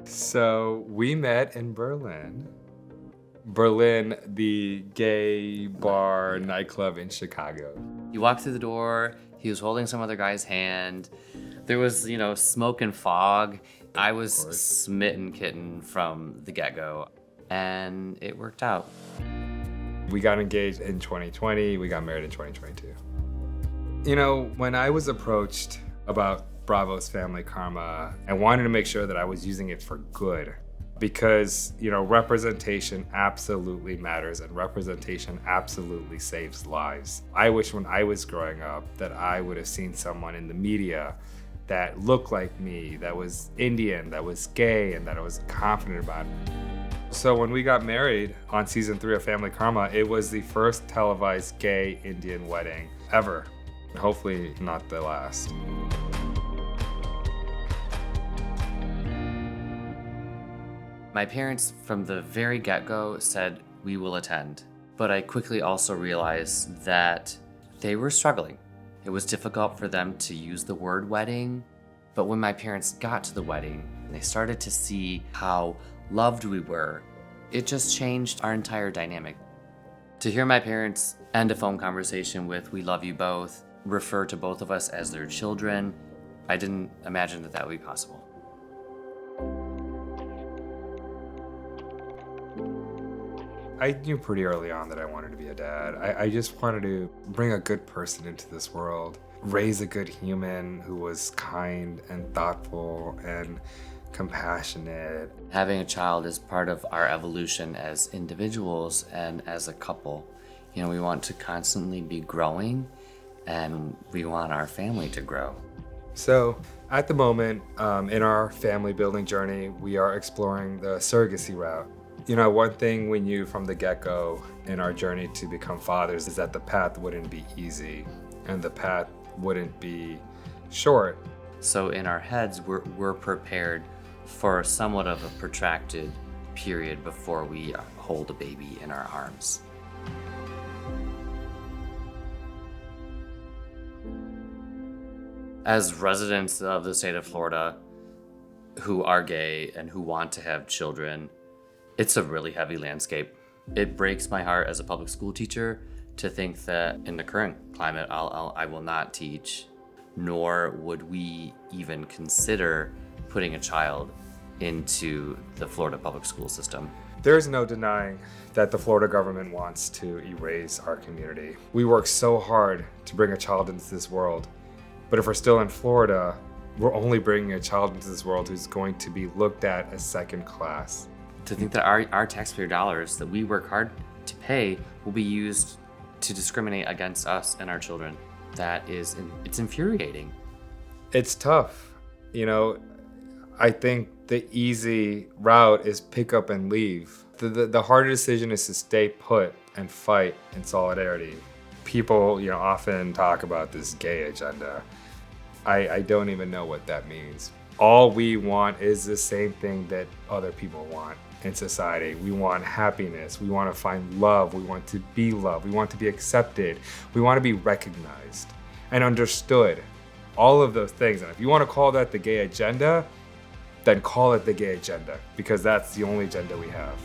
So we met in Berlin. Berlin, the gay bar nightclub in Chicago. He walked through the door, he was holding some other guy's hand. There was, smoke and fog. I was smitten kitten from the get-go, and it worked out. We got engaged in 2020, we got married in 2022. When I was approached about Bravo's Family Karma, I wanted to make sure that I was using it for good because, representation absolutely matters and representation absolutely saves lives. I wish when I was growing up that I would have seen someone in the media that looked like me, that was Indian, that was gay, and that I was confident about. So when we got married on season 3 of Family Karma, it was the first televised gay Indian wedding ever. Hopefully not the last. My parents, from the very get-go, said, "We will attend." But I quickly also realized that they were struggling. It was difficult for them to use the word wedding. But when my parents got to the wedding, and they started to see how loved we were, it just changed our entire dynamic. To hear my parents end a phone conversation with, "We love you both," refer to both of us as their children, I didn't imagine that would be possible. I knew pretty early on that I wanted to be a dad. I just wanted to bring a good person into this world, raise a good human who was kind and thoughtful and compassionate. Having a child is part of our evolution as individuals and as a couple. We want to constantly be growing, and we want our family to grow. So at the moment, in our family building journey, we are exploring the surrogacy route. One thing we knew from the get-go in our journey to become fathers is that the path wouldn't be easy and the path wouldn't be short. So in our heads, we're prepared for somewhat of a protracted period before we hold a baby in our arms. As residents of the state of Florida who are gay and who want to have children, it's a really heavy landscape. It breaks my heart as a public school teacher to think that in the current climate, I will not teach, nor would we even consider putting a child into the Florida public school system. There's no denying that the Florida government wants to erase our community. We work so hard to bring a child into this world, but if we're still in Florida, we're only bringing a child into this world who's going to be looked at as second class. To think that our taxpayer dollars that we work hard to pay will be used to discriminate against us and our children, it's infuriating. It's tough. I think the easy route is pick up and leave. The harder decision is to stay put and fight in solidarity. People, often talk about this gay agenda. I don't even know what that means. All we want is the same thing that other people want in society. We want happiness. We want to find love. We want to be loved. We want to be accepted. We want to be recognized and understood. All of those things. And if you want to call that the gay agenda, then call it the gay agenda, because that's the only agenda we have.